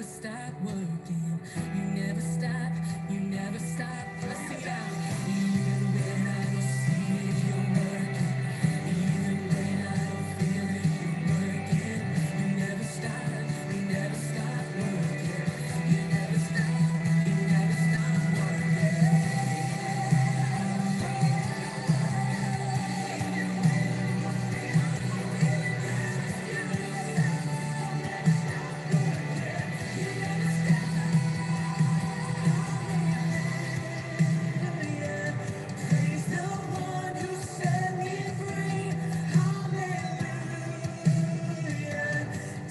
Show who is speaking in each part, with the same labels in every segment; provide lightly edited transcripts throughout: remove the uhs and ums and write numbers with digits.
Speaker 1: never stop working. You never stop, you never stop. Let's sing it out. Even when I don't see it, you're working. Even when I don't feel it, you're working. You never stop, you never stop working. You never stop, you never stop working. Praise the one who set me free. Hallelujah.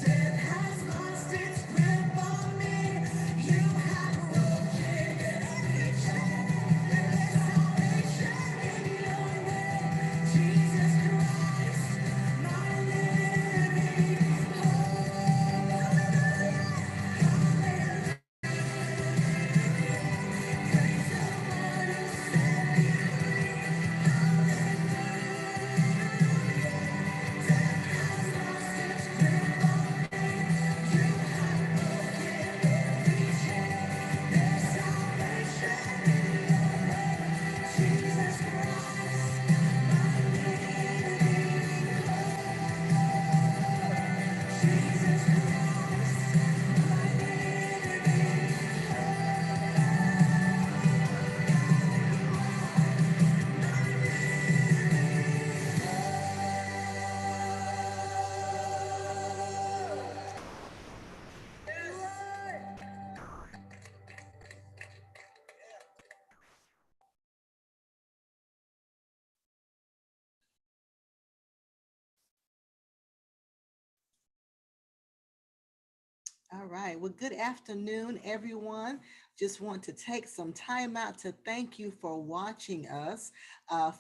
Speaker 1: Death has lost its grip on me. You have broken every chain. There's salvation in your name. Jesus Christ, my living Jesus Christ, Jesus
Speaker 2: All right. Well, good afternoon, everyone. Just want to take some time out to thank you for watching us,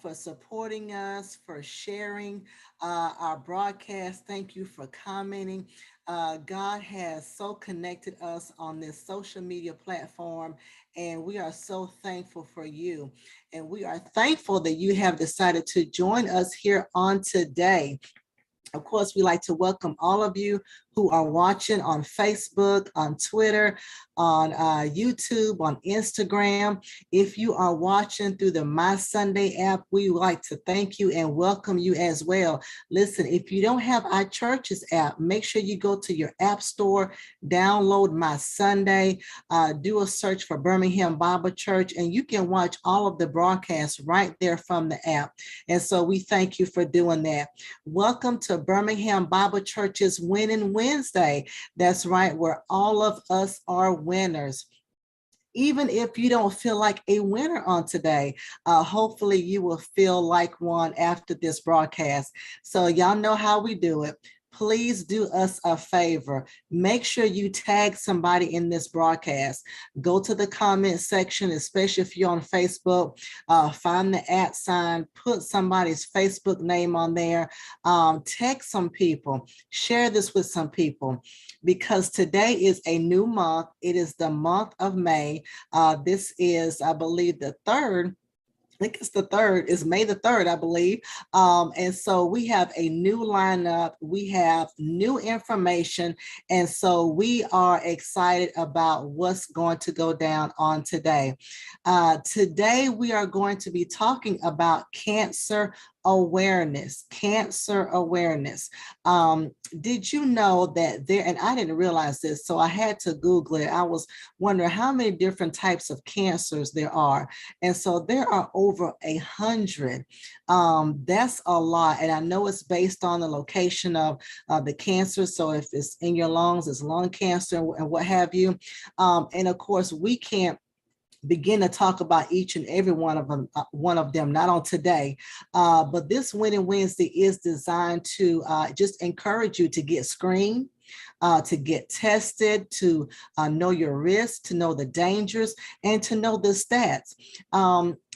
Speaker 2: for supporting us, for sharing our broadcast. Thank you for commenting. God has so connected us on this social media platform, and we are so thankful for you. And we are thankful that you have decided to join us here on today. Of course, we like to welcome all of you who are watching on Facebook, on Twitter, on YouTube, on Instagram. If you are watching through the My Sunday app, we would like to thank you and welcome you as well. Listen, if you don't have our church's app, make sure you go to your app store, download My Sunday, do a search for Birmingham Bible Church, and you can watch all of the broadcasts right there from the app. And so we thank you for doing that. Welcome to Birmingham Bible Church's Winning Wednesday. That's right, where all of us are winners. Even if you don't feel like a winner on today, hopefully you will feel like one after this broadcast. So y'all know how we do it. Please do us a favor. Make sure you tag somebody in this broadcast. Go to the comment section, especially if you're on Facebook, find the @ sign, put somebody's Facebook name on there, text some people, share this with some people, because today is a new month. It is the month of May. This is, I believe, the 3rd. I think it's the 3rd, it's May the 3rd, I believe. And so we have a new lineup, we have new information, and so we are excited about what's going to go down on today. Today we are going to be talking about cancer awareness, cancer awareness. Did you know that there, and I didn't realize this, so I had to Google it. I was wondering how many different types of cancers there are. And so there are over 100. That's a lot. And I know it's based on the location of the cancer. So if it's in your lungs, it's lung cancer and what have you. And of course, we can't begin to talk about each and every one of them, not on today, but this Winning Wednesday is designed to just encourage you to get screened, to get tested, to know your risks, to know the dangers, and to know the stats.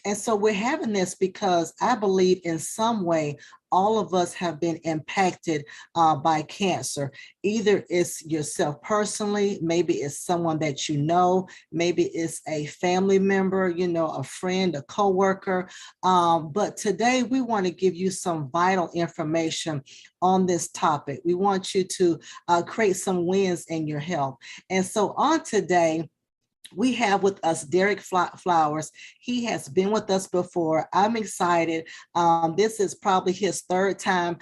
Speaker 2: And so we're having this because I believe in some way all of us have been impacted by cancer. Either it's yourself personally, maybe it's someone that you know, maybe it's a family member, a friend, a coworker. But today we want to give you some vital information on this topic. We want you to create some wins in your health. And so on today, we have with us Derrick Flowers. He has been with us before. I'm excited. This is probably his third time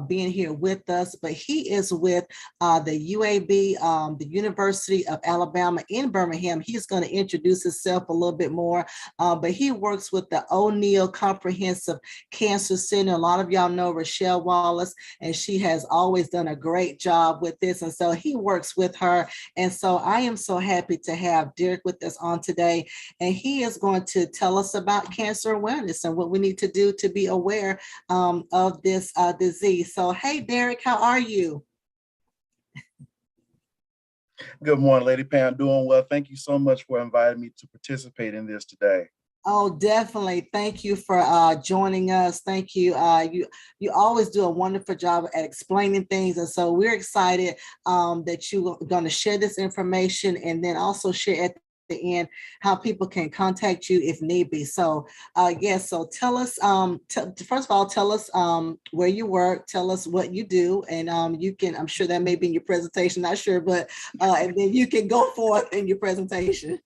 Speaker 2: being here with us, but he is with the UAB, the University of Alabama in Birmingham. He's going to introduce himself a little bit more, but he works with the O'Neal Comprehensive Cancer Center. A lot of y'all know Rochelle Wallace, and she has always done a great job with this. And so he works with her. And so I am so happy to have Derrick with us on today, and he is going to tell us about cancer awareness and what we need to do to be aware of this disease. So, hey, Derrick, how are you?
Speaker 3: Good morning, Lady Pam. Doing well. Thank you so much for inviting me to participate in this today.
Speaker 2: Oh, definitely. Thank you for joining us. Thank you. You always do a wonderful job at explaining things, and so we're excited that you're going to share this information, and then also share at the end how people can contact you if need be. So yes, so tell us, first of all, tell us where you work, tell us what you do, and you can, I'm sure that may be in your presentation, not sure, but and then you can go forth in your presentation.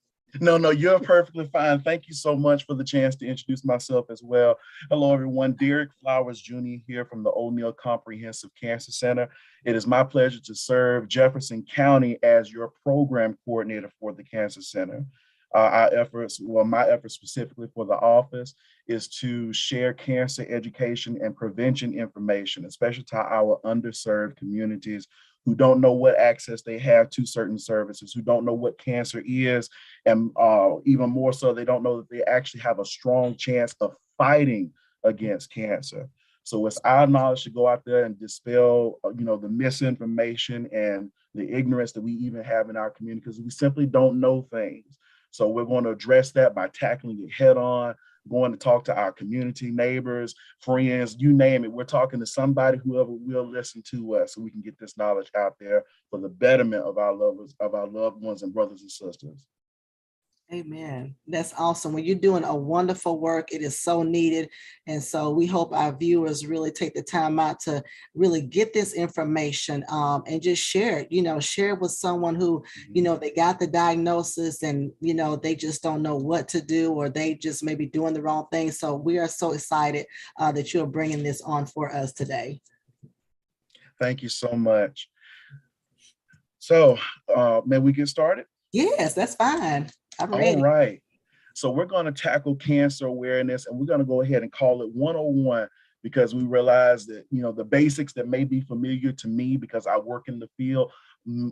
Speaker 3: No, you're perfectly fine. Thank you so much for the chance to introduce myself as well. Hello, everyone. Derrick Flowers Jr. here from the O'Neal Comprehensive Cancer Center. It is my pleasure to serve Jefferson County as your program coordinator for the Cancer Center. My efforts specifically for the office is to share cancer education and prevention information, especially to our underserved communities who don't know what access they have to certain services, who don't know what cancer is, and even more so, they don't know that they actually have a strong chance of fighting against cancer. So it's our knowledge to go out there and dispel, the misinformation and the ignorance that we even have in our community, because we simply don't know things. So we're going to address that by tackling it head on, going to talk to our community, neighbors, friends, you name it. We're talking to somebody, whoever will listen to us, so we can get this knowledge out there for the betterment of our loved ones and brothers and sisters.
Speaker 2: Amen. That's awesome. Well, you're doing a wonderful work. It is so needed. And so we hope our viewers really take the time out to really get this information and just share it, share it with someone who, they got the diagnosis and, they just don't know what to do, or they just may be doing the wrong thing. So we are so excited that you're bringing this on for us today.
Speaker 3: Thank you so much. So may we get started?
Speaker 2: Yes, that's fine. I'm ready.
Speaker 3: All right. So we're going to tackle cancer awareness, and we're going to go ahead and call it 101, because we realize that, the basics that may be familiar to me because I work in the field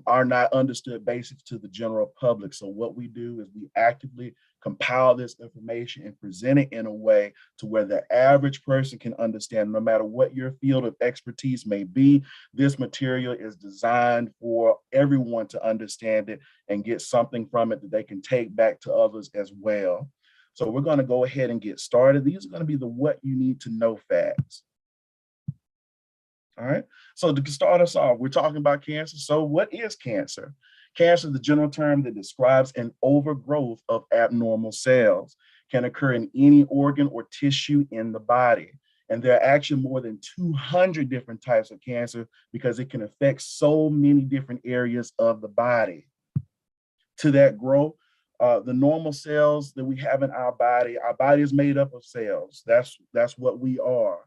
Speaker 3: are not understood basics to the general public. So what we do is we actively compile this information and present it in a way to where the average person can understand. No matter what your field of expertise may be, this material is designed for everyone to understand it and get something from it that they can take back to others as well. So we're going to go ahead and get started. These are going to be the what you need to know facts. All right. So to start us off, we're talking about cancer. So what is cancer? Cancer is the general term that describes an overgrowth of abnormal cells. Can occur in any organ or tissue in the body. And there are actually more than 200 different types of cancer, because it can affect so many different areas of the body. To that growth, the normal cells that we have in our body is made up of cells. That's what we are.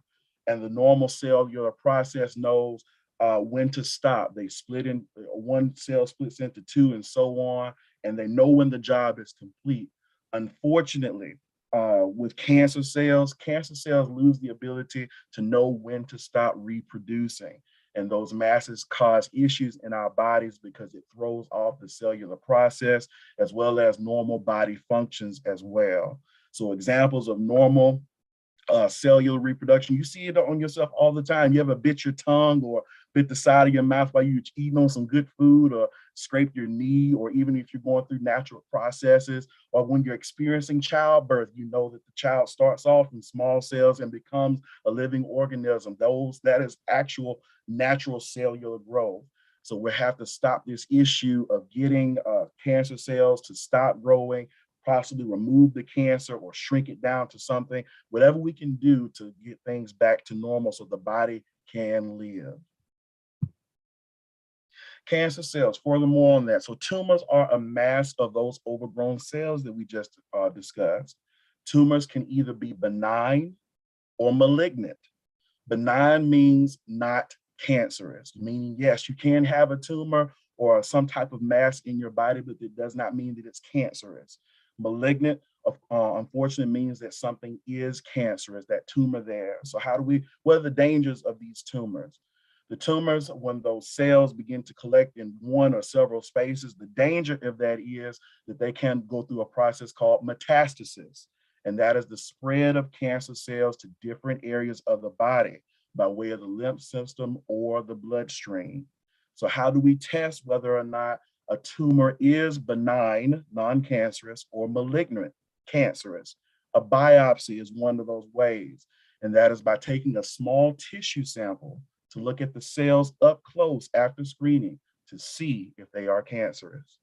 Speaker 3: And the normal cellular process knows when to stop. They split in, one cell splits into two and so on, and they know when the job is complete. Unfortunately, with cancer cells lose the ability to know when to stop reproducing. And those masses cause issues in our bodies because it throws off the cellular process as well as normal body functions as well. So examples of normal cellular reproduction. You see it on yourself all the time. You ever bit your tongue or bit the side of your mouth while you're eating on some good food, or scrape your knee, or even if you're going through natural processes, or when you're experiencing childbirth, you know that the child starts off in small cells and becomes a living organism. That is actual natural cellular growth. So we have to stop this issue of getting cancer cells to stop growing, possibly remove the cancer or shrink it down to something, whatever we can do to get things back to normal so the body can live. Cancer cells, furthermore on that. So tumors are a mass of those overgrown cells that we just discussed. Tumors can either be benign or malignant. Benign means not cancerous, meaning yes, you can have a tumor or some type of mass in your body, but it does not mean that it's cancerous. Malignant, unfortunately, means that something is cancerous, that tumor there. So what are the dangers of these tumors? The tumors, when those cells begin to collect in one or several spaces, the danger of that is that they can go through a process called metastasis. And that is the spread of cancer cells to different areas of the body by way of the lymph system or the bloodstream. So how do we test whether or not a tumor is benign, non-cancerous, or malignant, cancerous? A biopsy is one of those ways, and that is by taking a small tissue sample to look at the cells up close after screening to see if they are cancerous.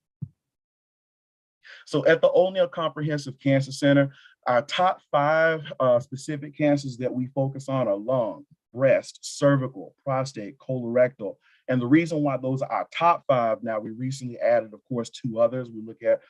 Speaker 3: So at the O'Neal Comprehensive Cancer Center, our top 5 specific cancers that we focus on are lung, breast, cervical, prostate, colorectal. And the reason why those are our top 5, now we recently added, of course, 2 others. We look at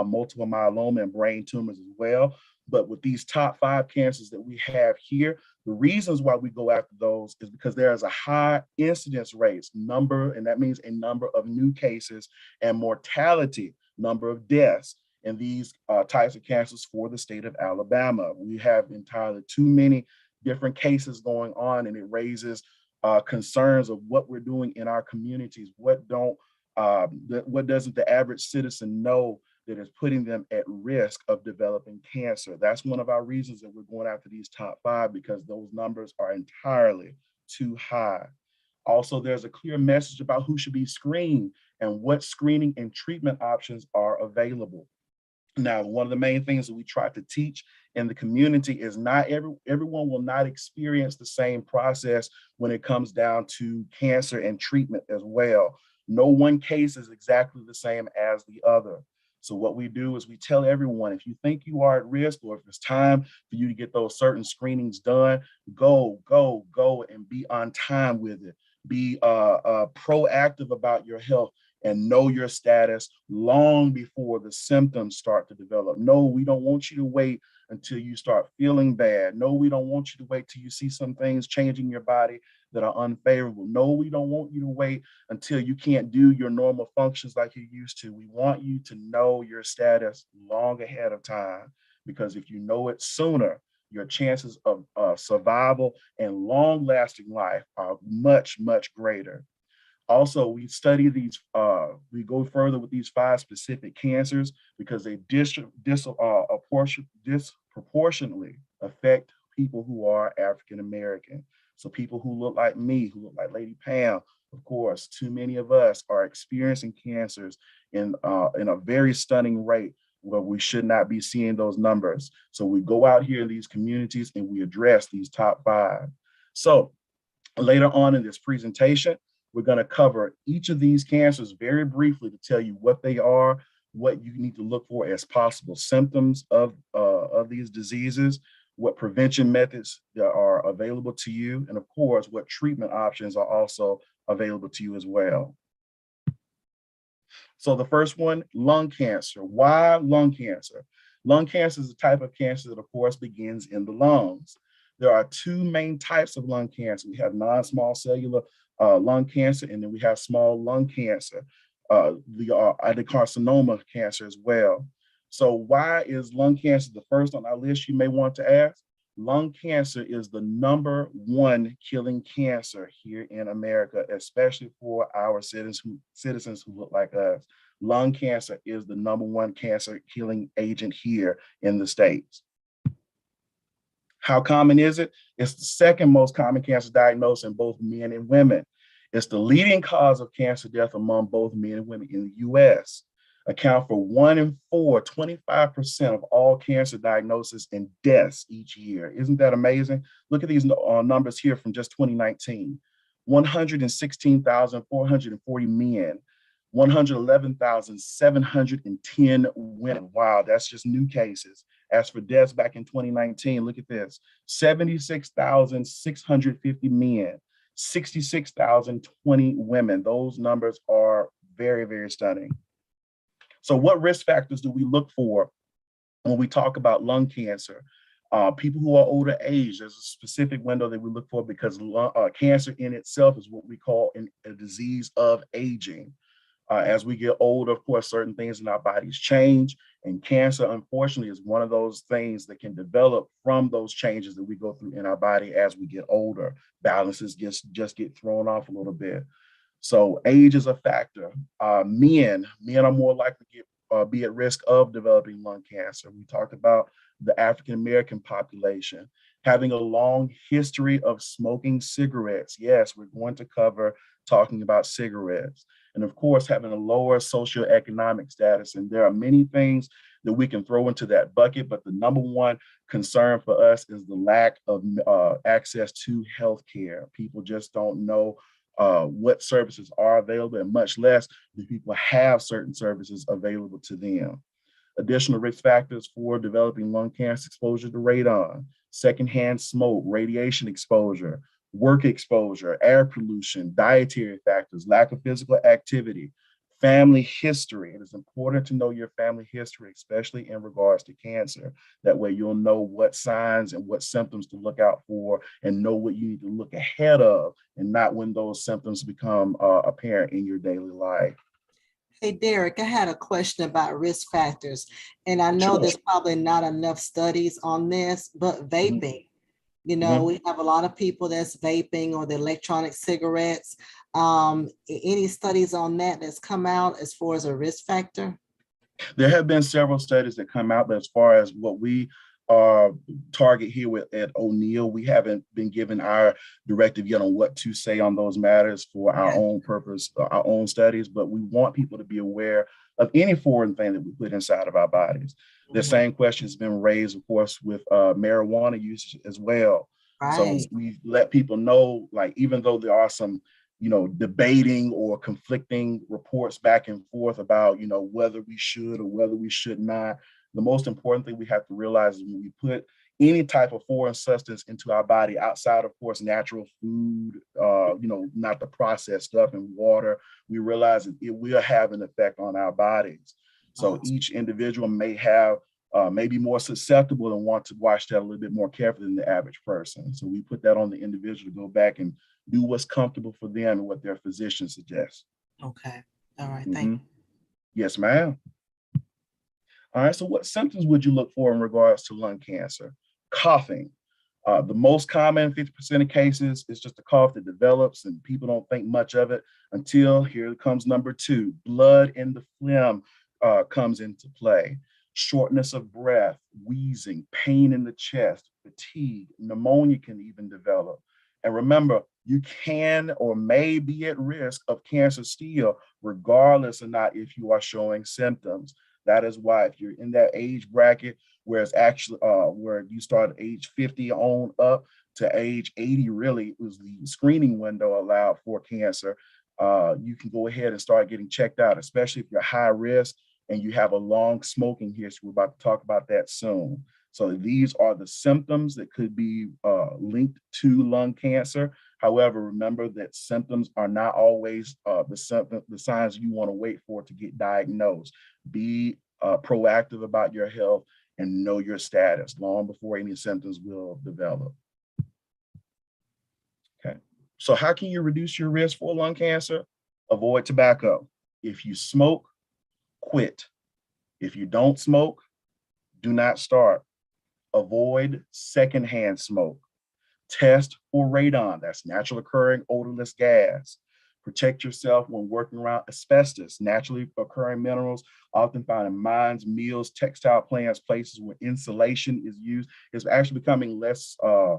Speaker 3: multiple myeloma and brain tumors as well. But with these top 5 cancers that we have here, the reasons why we go after those is because there is a high incidence rates number, and that means a number of new cases, and mortality, number of deaths in these types of cancers for the state of Alabama. We have entirely too many different cases going on, and it raises concerns of what we're doing in our communities. What doesn't the average citizen know that is putting them at risk of developing cancer? That's one of our reasons that we're going after these top 5, because those numbers are entirely too high. Also, there's a clear message about who should be screened and what screening and treatment options are available. Now, one of the main things that we try to teach in the community is not everyone will not experience the same process when it comes down to cancer and treatment as well. No one case is exactly the same as the other. So what we do is we tell everyone, if you think you are at risk, or if it's time for you to get those certain screenings done, go, and be on time with it. Be proactive about your health and know your status long before the symptoms start to develop. No, we don't want you to wait until you start feeling bad. No, we don't want you to wait till you see some things changing your body that are unfavorable. No, we don't want you to wait until you can't do your normal functions like you used to. We want you to know your status long ahead of time, because if you know it sooner, your chances of survival and long lasting life are much, much greater. Also, we study these, we go further with these 5 specific cancers because they disproportionately affect people who are African American. So people who look like me, who look like Lady Pam, of course, too many of us are experiencing cancers in a very stunning rate where we should not be seeing those numbers. So we go out here in these communities and we address these top 5. So later on in this presentation, we're going to cover each of these cancers very briefly to tell you what they are, what you need to look for as possible symptoms of these diseases, what prevention methods that are available to you, and of course, what treatment options are also available to you as well. So the first one, lung cancer. Why lung cancer? Lung cancer is a type of cancer that, of course, begins in the lungs. There are 2 main types of lung cancer. We have non-small cellular lung cancer, and then we have small lung cancer, the adenocarcinoma cancer as well. So why is lung cancer the first on our list, you may want to ask? Lung cancer is the #1 killing cancer here in America, especially for our citizens who look like us. Lung cancer is the #1 cancer killing agent here in the States. How common is it? It's the second most common cancer diagnosis in both men and women. It's the leading cause of cancer death among both men and women in the US. Account for 1 in 4, 25% of all cancer diagnoses and deaths each year. Isn't that amazing? Look at these numbers here from just 2019. 116,440 men, 111,710 women. Wow, that's just new cases. As for deaths back in 2019, look at this: 76,650 men, 66,020 women. Those numbers are very, very stunning. So, what risk factors do we look for when we talk about lung cancer? People who are older age, there's a specific window that we look for because cancer in itself is what we call a disease of aging. As we get older, of course, certain things in our bodies change, and cancer, unfortunately, is one of those things that can develop from those changes that we go through in our body as we get older. Balances just get thrown off a little bit. So age is a factor. Men are more likely to be at risk of developing lung cancer. We talked about the African American population having a long history of smoking cigarettes. Yes, we're going to cover talking about cigarettes. And of course, having a lower socioeconomic status. And there are many things that we can throw into that bucket, but the number one concern for us is the lack of access to healthcare. People just don't know what services are available, and much less do people have certain services available to them. Additional risk factors for developing lung cancer: exposure to radon, secondhand smoke, radiation exposure, work exposure, air pollution, dietary factors, lack of physical activity, family history. It is important to know your family history, especially in regards to cancer. That way you'll know what signs and what symptoms to look out for and know what you need to look ahead of, and not when those symptoms become apparent in your daily life.
Speaker 2: Hey, Derrick, I had a question about risk factors, and I know
Speaker 3: Sure.
Speaker 2: there's probably not enough studies on this, but
Speaker 3: Mhm,
Speaker 2: vaping,
Speaker 3: mhm.
Speaker 2: we have a lot of people that's vaping or the electronic cigarettes. Any studies on that that's come out as far as a risk factor?
Speaker 3: There have been several studies that come out, but as far as what we uh, target here at O'Neill, we haven't been given our directive yet on what to say on those matters for our
Speaker 2: Okay.
Speaker 3: own purpose, our own studies. But we want people to be aware of any foreign thing that we put inside of our bodies. The
Speaker 2: Mhm.
Speaker 3: same question has been raised, of course, with marijuana usage as well. So
Speaker 2: Right.
Speaker 3: we let people know, like, even though there are some debating or conflicting reports back and forth about, whether we should or whether we should not. The most important thing we have to realize is when we put any type of foreign substance into our body outside, of course, natural food, not the processed stuff, and water, we realize that it will have an effect on our bodies. So
Speaker 2: Oh,
Speaker 3: each individual may have maybe more susceptible and want to watch that a little bit more carefully than the average person. So we put that on the individual to go back and do what's comfortable for them and what their physician suggests.
Speaker 2: okay. All right. Thank
Speaker 3: Mhm. Yes, ma'am. All right. So, what symptoms would you look for in regards to lung cancer? Coughing. The most common, 50% of cases, is just a cough that develops, and people don't think much of it until here comes number two: blood in the phlegm comes into play. Shortness of breath, wheezing, pain in the chest, fatigue, pneumonia can even develop. And remember, you can or may be at risk of cancer still, regardless of not if you are showing symptoms. That is why, if you're in that age bracket where it's actually where you start at age 50 on up to age 80, really was the screening window allowed for cancer. You can go ahead and start getting checked out, especially if you're high risk and you have a long smoking history. We're about to talk about that soon. So these are the symptoms that could be linked to lung cancer. However, remember that symptoms are not always the signs you want to wait for to get diagnosed. Be proactive about your health and know your status long before any symptoms will develop. Okay. So how can you reduce your risk for lung cancer? Avoid tobacco. If you smoke, quit. If you don't smoke, do not start. Avoid secondhand smoke. Test for radon, that's natural occurring odorless gas. Protect yourself when working around asbestos, naturally occurring minerals, often found in mines, mills, textile plants, places where insulation is used. It's actually becoming less, uh,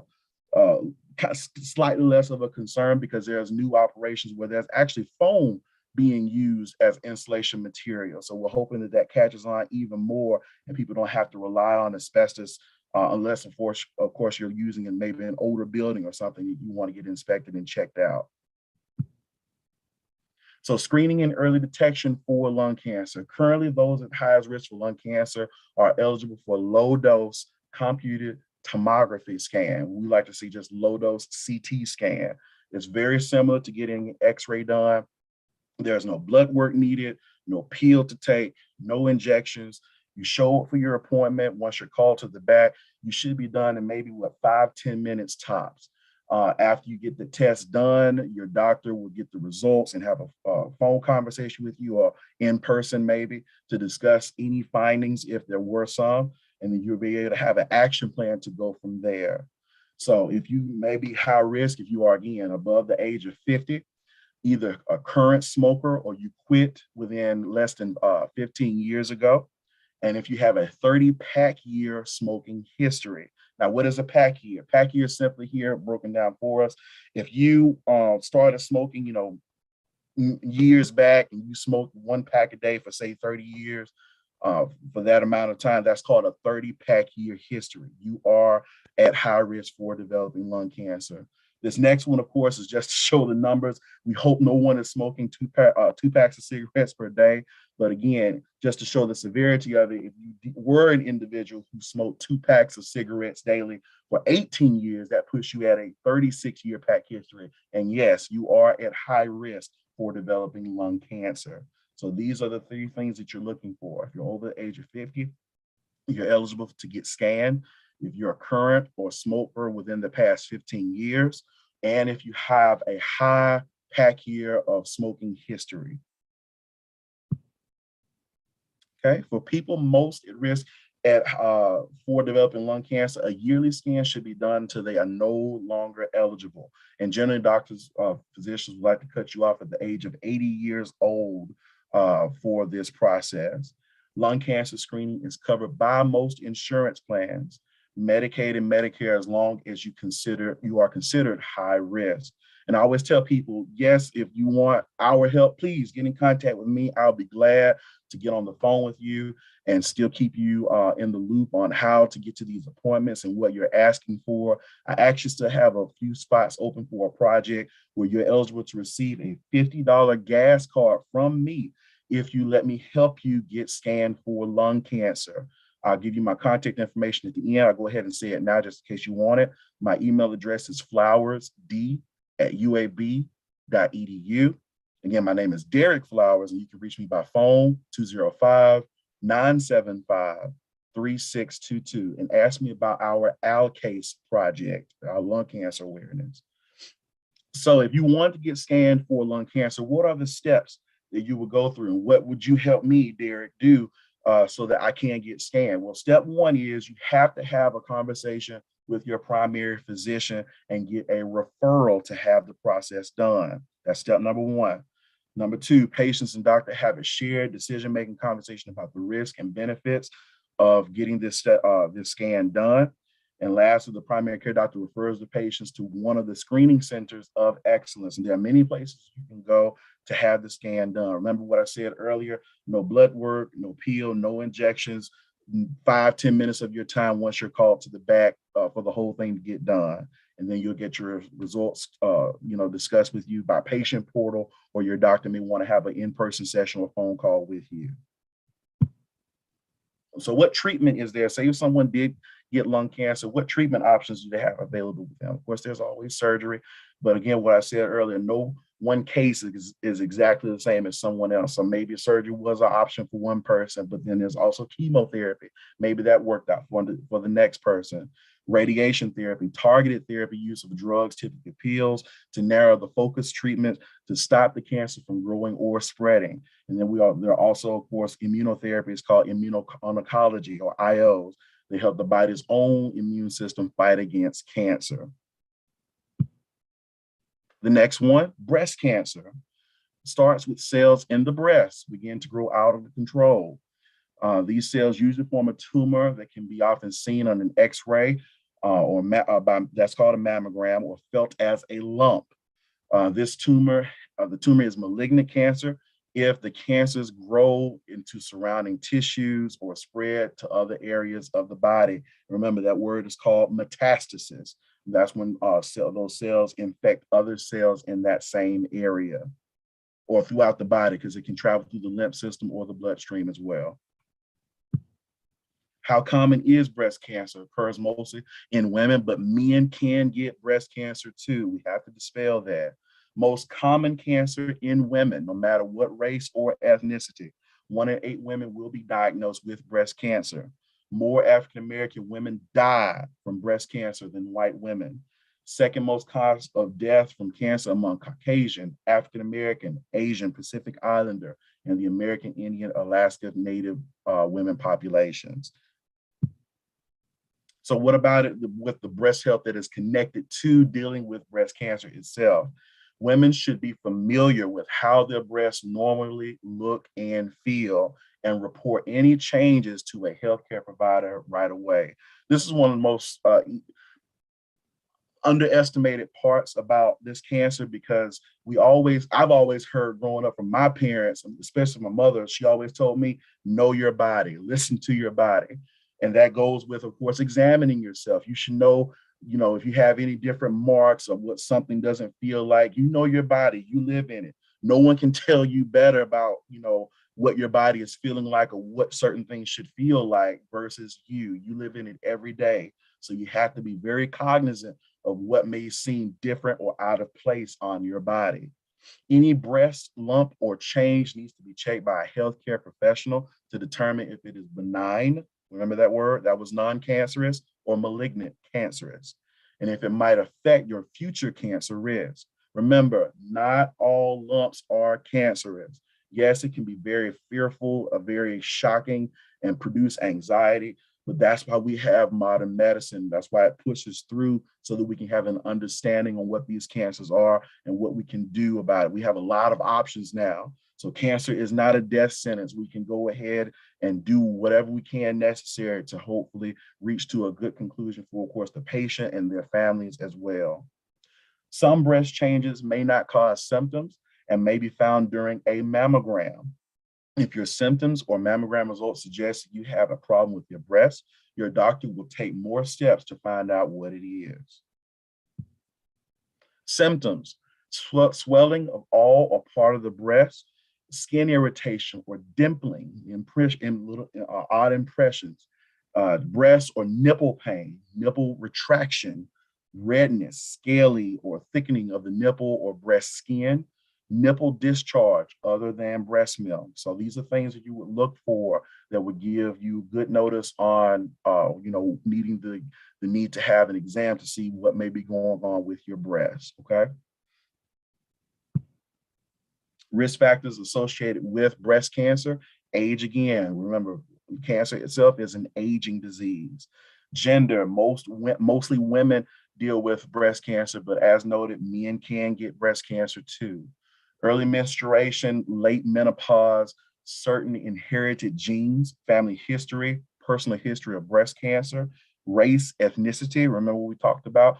Speaker 3: slightly less of a concern because there's new operations where there's actually foam being used as insulation material. So we're hoping that that catches on even more and people don't have to rely on asbestos unless, of course, you're using it maybe an older building or something that you want to get inspected and checked out. So screening and early detection for lung cancer. Currently, those at highest risk for lung cancer are eligible for low dose computed tomography scan. We like to see just low dose CT scan. It's very similar to getting X-ray done. There's no blood work needed, no pill to take, no injections. You show up for your appointment. Once you're called to the back, you should be done in maybe 5-10 minutes tops. After you get the test done, your doctor will get the results and have a phone conversation with you or in person maybe to discuss any findings if there were some, and then you'll be able to have an action plan to go from there. So if you may be high risk, if you are again above the age of 50, either a current smoker or you quit within less than 15 years ago. And if you have a 30 pack year smoking history. Now, what is a pack year? Pack year is simply here broken down for us. If you started smoking, years back and you smoked 1 pack a day for say 30 years, for that amount of time, that's called a 30 pack year history. You are at high risk for developing lung cancer. This next one, of course, is just to show the numbers. We hope no one is smoking two packs of cigarettes per day. But again, just to show the severity of it, if you were an individual who smoked 2 packs of cigarettes daily for 18 years, that puts you at a 36-year pack history. And yes, you are at high risk for developing lung cancer. So these are the 3 things that you're looking for. If you're over the age of 50, you're eligible to get scanned. If you're a current or smoker within the past 15 years, and if you have a high pack year of smoking history. Okay, for people most at risk for developing lung cancer, a yearly scan should be done until they are no longer eligible. And generally, doctors, physicians would like to cut you off at the age of 80 years old for this process. Lung cancer screening is covered by most insurance plans, Medicaid and Medicare, as long as you are considered high risk. And I always tell people, yes, if you want our help, please get in contact with me. I'll be glad to get on the phone with you and still keep you in the loop on how to get to these appointments and what you're asking for. I actually still have a few spots open for a project where you're eligible to receive a $50 gas card from me if you let me help you get scanned for lung cancer. I'll give you my contact information at the end. I'll go ahead and say it now just in case you want it. My email address is flowersd@uab.edu. Again, my name is Derrick Flowers, and you can reach me by phone, 205-975-3622, and ask me about our ALCASE project, our lung cancer awareness. So if you want to get scanned for lung cancer, what are the steps that you would go through? And what would you help me, Derrick, do so that I can get scanned? Well, step 1 is you have to have a conversation with your primary physician and get a referral to have the process done. That's step number 1. Number 2, patients and doctor have a shared decision-making conversation about the risk and benefits of getting this scan done. And lastly, the primary care doctor refers the patients to one of the screening centers of excellence. And there are many places you can go to have the scan done. Remember what I said earlier, no blood work, no pill, no injections, 5-10 minutes of your time once you're called to the back for the whole thing to get done. And then you'll get your results, discussed with you by patient portal, or your doctor may want to have an in-person session or phone call with you. So what treatment is there? Say if someone did get lung cancer, what treatment options do they have available with them? Of course, there's always surgery. But again, what I said earlier, no one case is exactly the same as someone else. So maybe surgery was an option for one person, but then there's also chemotherapy. Maybe that worked out for the next person. Radiation therapy, targeted therapy, use of drugs, typically pills, to narrow the focus treatment to stop the cancer from growing or spreading. And then there are also, of course, immunotherapies called immuno-oncology or IOs. They help the body's own immune system fight against cancer. The next one, breast cancer. Starts with cells in the breast begin to grow out of control. These cells usually form a tumor that can be often seen on an X-ray that's called a mammogram, or felt as a lump. This tumor, the tumor is malignant cancer if the cancers grow into surrounding tissues or spread to other areas of the body. Remember, that word is called metastasis. That's when those cells infect other cells in that same area or throughout the body, because it can travel through the lymph system or the bloodstream as well. How common is breast cancer? It occurs mostly in women, but men can get breast cancer too. We have to dispel that. Most common cancer in women, no matter what race or ethnicity. 1 in 8 women will be diagnosed with breast cancer. More African American women die from breast cancer than white women. Second most cause of death from cancer among Caucasian, African American, Asian, Pacific Islander, and the American Indian, Alaska Native women populations. So what about it with the breast health that is connected to dealing with breast cancer itself? Women should be familiar with how their breasts normally look and feel, and report any changes to a healthcare provider right away. This is one of the most underestimated parts about this cancer, because I've always heard growing up from my parents, especially my mother, she always told me, know your body, listen to your body. And that goes with, of course, examining yourself. You should know, if you have any different marks of what something doesn't feel like, your body, you live in it. No one can tell you better about, what your body is feeling like, or what certain things should feel like versus you. You live in it every day. So you have to be very cognizant of what may seem different or out of place on your body. Any breast lump or change needs to be checked by a healthcare professional to determine if it is benign. Remember that word? That was non-cancerous, or malignant cancerous. And if it might affect your future cancer risk. Remember, not all lumps are cancerous. Yes, it can be very fearful, very shocking, and produce anxiety. But that's why we have modern medicine. That's why it pushes through, so that we can have an understanding on what these cancers are and what we can do about it. We have a lot of options now. So cancer is not a death sentence. We can go ahead and do whatever we can necessary to hopefully reach to a good conclusion for, of course, the patient and their families as well. Some breast changes may not cause symptoms and may be found during a mammogram. If your symptoms or mammogram results suggest that you have a problem with your breast, your doctor will take more steps to find out what it is. Symptoms: swelling of all or part of the breast, skin irritation or dimpling, odd impressions, breast or nipple pain, nipple retraction, redness, scaly or thickening of the nipple or breast skin, nipple discharge other than breast milk. So these are things that you would look for that would give you good notice on, needing the need to have an exam to see what may be going on with your breast, okay? Risk factors associated with breast cancer: age again. Remember, cancer itself is an aging disease. Gender: mostly women deal with breast cancer, but as noted, men can get breast cancer too. Early menstruation, late menopause, certain inherited genes, family history, personal history of breast cancer, race, ethnicity. Remember what we talked about?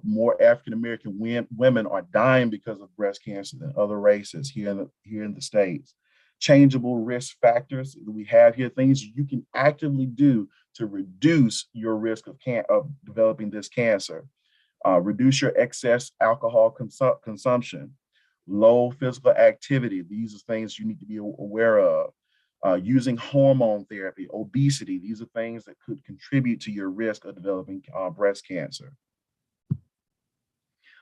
Speaker 3: More African American women are dying because of breast cancer than other races here in the States. Changeable risk factors that we have here, things you can actively do to reduce your risk of developing this cancer. Reduce your excess alcohol consumption. Low physical activity. These are things you need to be aware of. Using hormone therapy, obesity. These are things that could contribute to your risk of developing breast cancer.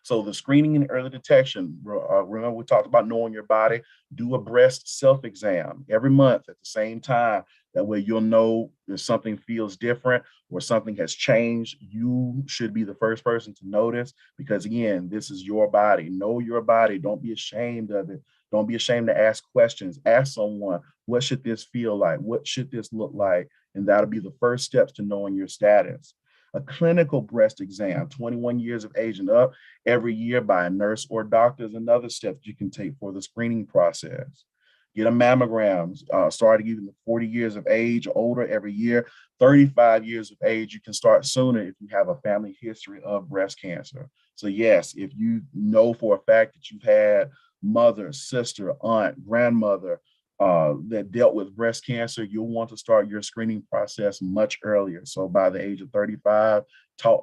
Speaker 3: So the screening and early detection, remember we talked about knowing your body. Do a breast self-exam every month at the same time. That way you'll know if something feels different or something has changed. You should be the first person to notice, because again, this is your body. Know your body. Don't be ashamed of it. Don't be ashamed to ask questions. Ask someone, what should this feel like? What should this look like? And that'll be the first steps to knowing your status. A clinical breast exam, 21 years of age and up, every year by a nurse or doctor is another step you can take for the screening process. Get a mammogram, starting even at 40 years of age or older every year. 35 years of age, you can start sooner if you have a family history of breast cancer. So yes, if you know for a fact that you've had mother, sister, aunt, grandmother that dealt with breast cancer, you'll want to start your screening process much earlier. So by the age of 35,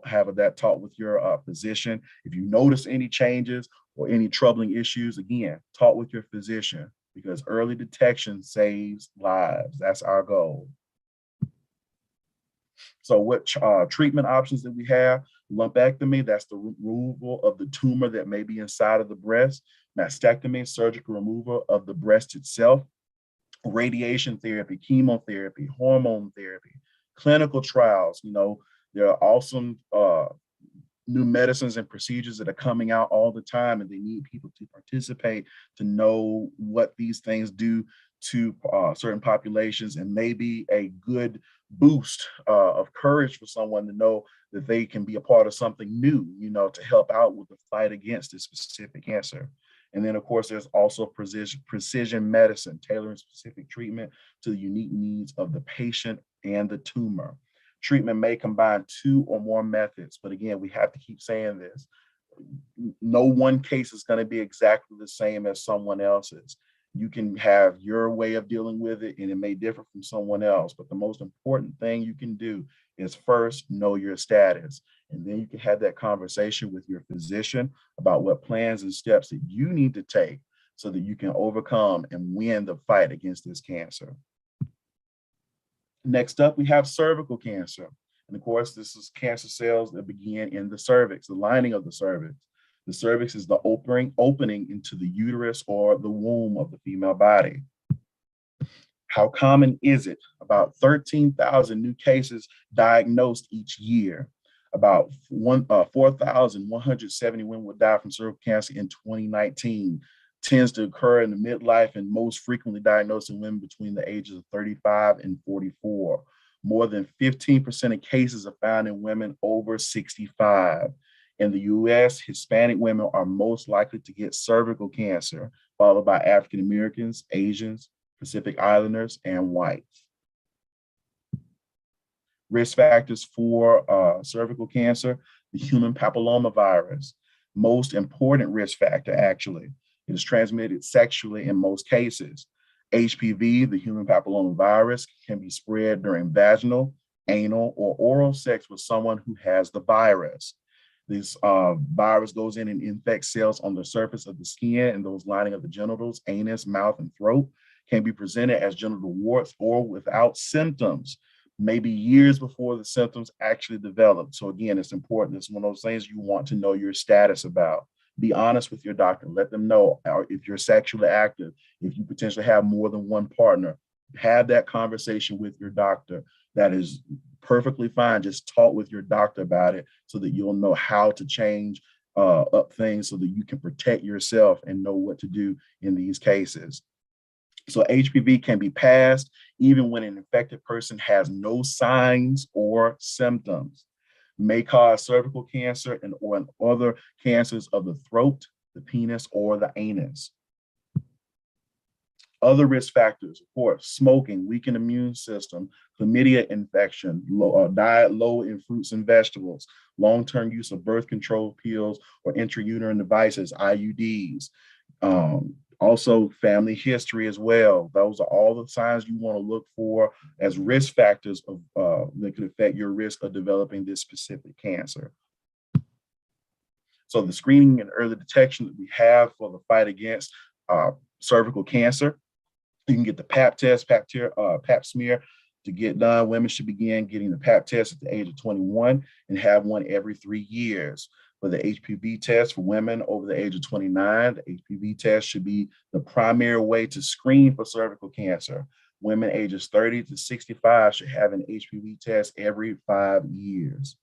Speaker 3: have that talk with your physician. If you notice any changes or any troubling issues, again, talk with your physician because early detection saves lives. That's our goal. So what treatment options that we have? Lumpectomy, that's the removal of the tumor that may be inside of the breast. Mastectomy, surgical removal of the breast itself. Radiation therapy, chemotherapy, hormone therapy, clinical trials. There are awesome new medicines and procedures that are coming out all the time, and they need people to participate to know what these things do to certain populations, and maybe a good boost of courage for someone to know that they can be a part of something new, to help out with the fight against this specific cancer. And then, of course, there's also precision medicine, tailoring specific treatment to the unique needs of the patient and the tumor. Treatment may combine two or more methods, but again, we have to keep saying this. No one case is going to be exactly the same as someone else's. You can have your way of dealing with it, and it may differ from someone else. But the most important thing you can do is first know your status. And then you can have that conversation with your physician about what plans and steps that you need to take so that you can overcome and win the fight against this cancer. Next up, we have cervical cancer. And of course, this is cancer cells that begin in the cervix, the lining of the cervix. The cervix is the opening into the uterus or the womb of the female body. How common is it? About 13,000 new cases diagnosed each year. About 4,170 women would die from cervical cancer in 2019. Tends to occur in the midlife and most frequently diagnosed in women between the ages of 35 and 44. More than 15% of cases are found in women over 65. In the US, Hispanic women are most likely to get cervical cancer, followed by African Americans, Asians, Pacific Islanders, and whites. Risk factors for cervical cancer: the human papillomavirus, most important risk factor actually. It is transmitted sexually in most cases. HPV, the human papillomavirus, can be spread during vaginal, anal, or oral sex with someone who has the virus. This virus goes in and infects cells on the surface of the skin and those lining of the genitals, anus, mouth, and throat. Can be presented as genital warts or without symptoms, maybe years before the symptoms actually develop. So again, it's important. It's one of those things you want to know your status about. Be honest with your doctor. Let them know if you're sexually active, if you potentially have more than one partner. Have that conversation with your doctor. That is perfectly fine. Just talk with your doctor about it so that you'll know how to change up things so that you can protect yourself and know what to do in these cases. So HPV can be passed even when an infected person has no signs or symptoms. May cause cervical cancer or other cancers of the throat, the penis, or the anus. Other risk factors, of course: smoking, weakened immune system, chlamydia infection, diet low in fruits and vegetables, long-term use of birth control pills or intrauterine devices, IUDs. Also, family history as well. Those are all the signs you want to look for as risk factors of that could affect your risk of developing this specific cancer. So the screening and early detection that we have for the fight against cervical cancer, you can get the Pap test, Pap smear to get done. Women should begin getting the Pap test at the age of 21 and have one every 3 years. For the HPV test for women over the age of 29, the HPV test should be the primary way to screen for cervical cancer. Women ages 30 to 65 should have an HPV test every 5 years.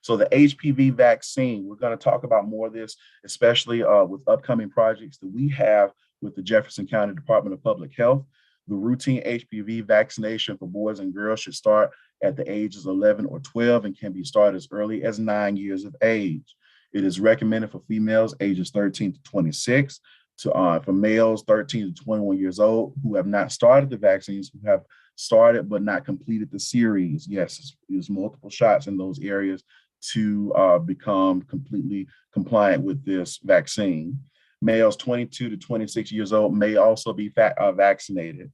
Speaker 3: So the HPV vaccine, we're going to talk about more of this, especially with upcoming projects that we have with the Jefferson County Department of Public Health. The routine HPV vaccination for boys and girls should start at the ages 11 or 12 and can be started as early as 9 years of age. It is recommended for females ages 13 to 26, for males 13 to 21 years old who have not started the vaccines, who have started but not completed the series. Yes, it's multiple shots in those areas to become completely compliant with this vaccine. Males 22 to 26 years old may also be vaccinated.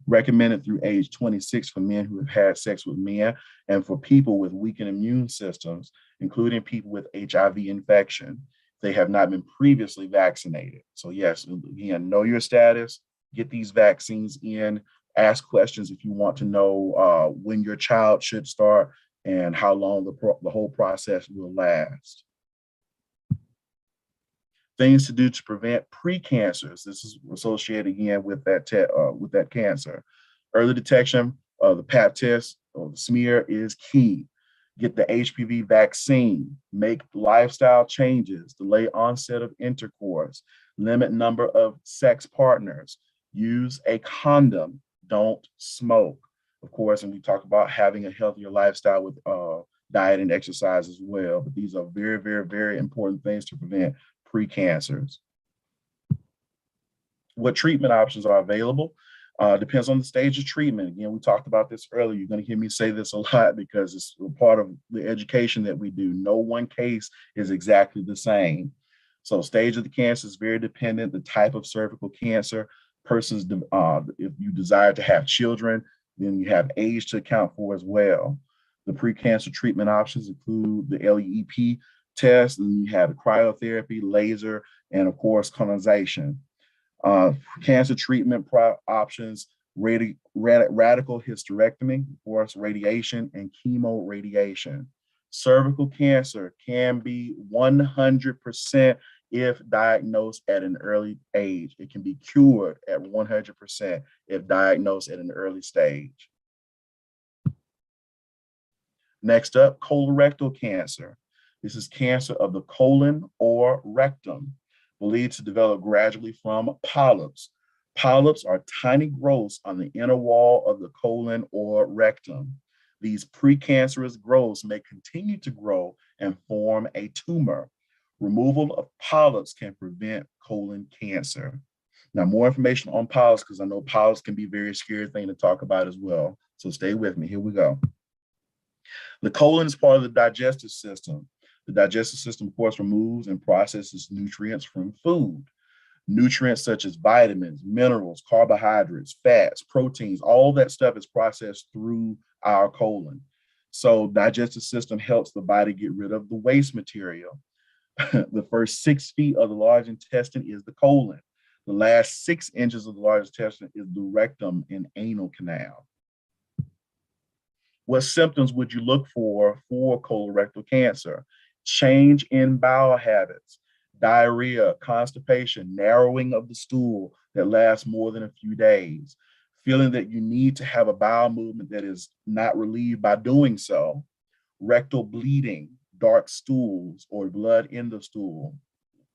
Speaker 3: Recommended through age 26 for men who have had sex with men and for people with weakened immune systems, including people with HIV infection. They have not been previously vaccinated. So yes, again, know your status, get these vaccines in, ask questions if you want to know when your child should start and how long the whole process will last. Things to do to prevent precancers. This is associated again with that cancer. Early detection of the Pap test or the smear is key. Get the HPV vaccine. Make lifestyle changes. Delay onset of intercourse. Limit number of sex partners. Use a condom. Don't smoke. Of course, and we talk about having a healthier lifestyle with diet and exercise as well. But these are very, very, very important things to prevent precancers. What treatment options are available? Depends on the stage of treatment. Again, we talked about this earlier. You're going to hear me say this a lot because it's a part of the education that we do. No one case is exactly the same. So stage of the cancer is very dependent. The type of cervical cancer, persons, if you desire to have children, then you have age to account for as well. The precancer treatment options include the LEEP test, and you have cryotherapy, laser, and of course, colonization. Cancer treatment options, radical hysterectomy, of course, radiation, and chemoradiation. Cervical cancer can be 100% if diagnosed at an early age. It can be cured at 100% if diagnosed at an early stage. Next up, colorectal cancer. This is cancer of the colon or rectum, believed to develop gradually from polyps. Polyps are tiny growths on the inner wall of the colon or rectum. These precancerous growths may continue to grow and form a tumor. Removal of polyps can prevent colon cancer. Now, more information on polyps, because I know polyps can be a very scary thing to talk about as well. So stay with me. Here we go. The colon is part of the digestive system. The digestive system, of course, removes and processes nutrients from food. Nutrients such as vitamins, minerals, carbohydrates, fats, proteins, all that stuff is processed through our colon. So digestive system helps the body get rid of the waste material. The first 6 feet of the large intestine is the colon. The last 6 inches of the large intestine is the rectum and anal canal. What symptoms would you look for colorectal cancer? Change in bowel habits, diarrhea, constipation, narrowing of the stool that lasts more than a few days, feeling that you need to have a bowel movement that is not relieved by doing so, rectal bleeding, dark stools, or blood in the stool.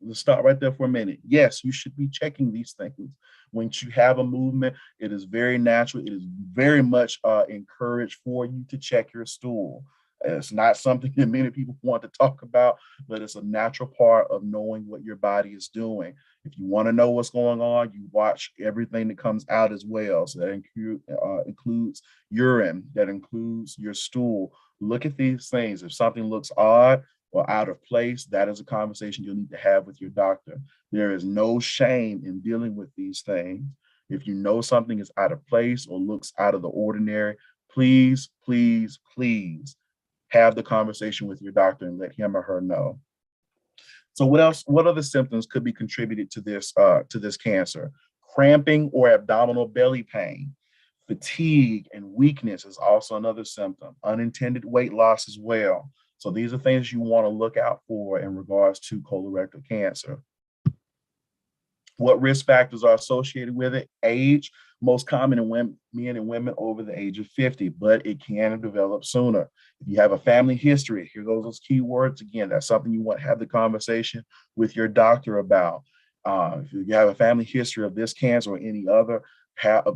Speaker 3: Let's stop right there for a minute. Yes, you should be checking these things. Once you have a movement, it is very natural. It is very much encouraged for you to check your stool. It's not something that many people want to talk about, but it's a natural part of knowing what your body is doing. If you want to know what's going on, you watch everything that comes out as well. So that includes urine, that includes your stool. Look at these things. If something looks odd or out of place, that is a conversation you'll need to have with your doctor. There is no shame in dealing with these things. If you know something is out of place or looks out of the ordinary, please, please, please have the conversation with your doctor and let him or her know. So what else? What other symptoms could be contributed to this cancer? Cramping or abdominal belly pain. Fatigue and weakness is also another symptom. Unintended weight loss as well. So these are things you want to look out for in regards to colorectal cancer. What risk factors are associated with it? Age, most common in men and women over the age of 50, but it can develop sooner. If you have a family history, here goes those key words again. That's something you want to have the conversation with your doctor about. If you have a family history of this cancer or any other,